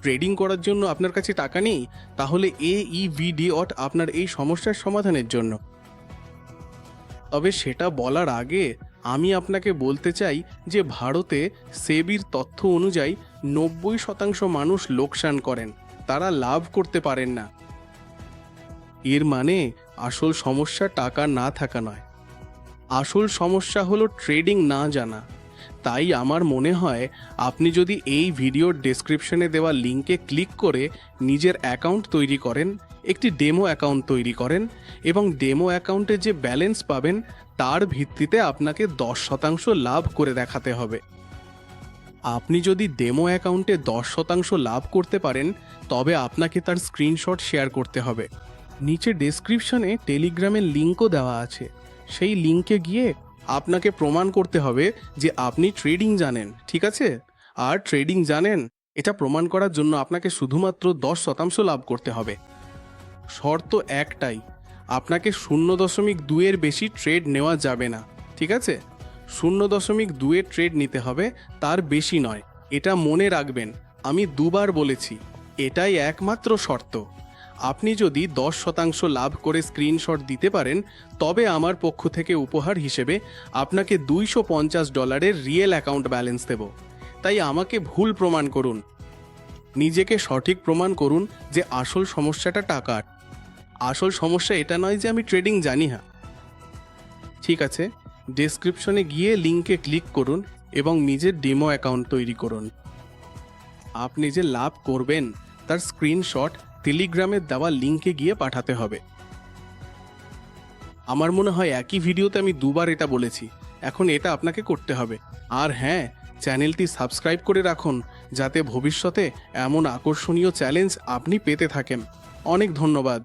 Trading করার জন্য আপনার কাছে টাকা নেই, তাহলে AEVDOT আপনার এই সমস্যার সমাধানের জন্য। তবে সেটা বলার আগে আমি আপনাকে বলতে চাই যে ভারতে সেবির তথ্য অনুযায়ী 90% মানুষ লোকসান করেন, তারা লাভ করতে পারেন না। এর মানে আসল সমস্যা টাকা না থাকা নয়, আসল সমস্যা হলো ট্রেডিং না জানা। তাই আমার মনে হয় আপনি যদি এই ভিডিওর ডেসক্রিপশনে দেওয়া লিঙ্কে ক্লিক করে নিজের অ্যাকাউন্ট তৈরি করেন, একটি ডেমো অ্যাকাউন্ট তৈরি করেন এবং ডেমো অ্যাকাউন্টে যে ব্যালেন্স পাবেন তার ভিত্তিতে আপনাকে 10% লাভ করে দেখাতে হবে। আপনি যদি ডেমো অ্যাকাউন্টে 10% লাভ করতে পারেন তবে আপনাকে তার স্ক্রিনশট শেয়ার করতে হবে। নিচে ডেসক্রিপশনে টেলিগ্রামের লিঙ্কও দেওয়া আছে, সেই লিঙ্কে গিয়ে আপনাকে প্রমাণ করতে হবে যে আপনি ট্রেডিং জানেন, ঠিক আছে? আর ট্রেডিং জানেন এটা প্রমাণ করার জন্য আপনাকে শুধুমাত্র 10% লাভ করতে হবে। শর্ত একটাই, আপনাকে 0.2 এর বেশি ট্রেড নেওয়া যাবে না, ঠিক আছে? 0.2 এর ট্রেড নিতে হবে, তার বেশি নয়। এটা মনে রাখবেন, আমি 2বার বলেছি, এটাই একমাত্র শর্ত। আপনি যদি 10% লাভ করে স্ক্রিনশট দিতে পারেন তবে আমার পক্ষ থেকে উপহার হিসেবে আপনাকে $250 রিয়েল অ্যাকাউন্ট ব্যালেন্স দেব। তাই আমাকে ভুল প্রমাণ করুন, নিজেকে সঠিক প্রমাণ করুন যে আসল সমস্যাটা টাকার। আসল সমস্যা এটা নয় যে আমি ট্রেডিং জানি না। ঠিক আছে, ডেসক্রিপশনে গিয়ে লিঙ্কে ক্লিক করুন এবং নিজের ডেমো অ্যাকাউন্ট তৈরি করুন। আপনি যে লাভ করবেন তার স্ক্রিনশট টেলিগ্রামের দেওয়া লিঙ্কে গিয়ে পাঠাতে হবে। আমার মনে হয় একই ভিডিওতে আমি 2বার এটা বলেছি, এখন এটা আপনাকে করতে হবে। আর হ্যাঁ, চ্যানেলটি সাবস্ক্রাইব করে রাখুন যাতে ভবিষ্যতে এমন আকর্ষণীয় চ্যালেঞ্জ আপনি পেতে থাকেন। অনেক ধন্যবাদ।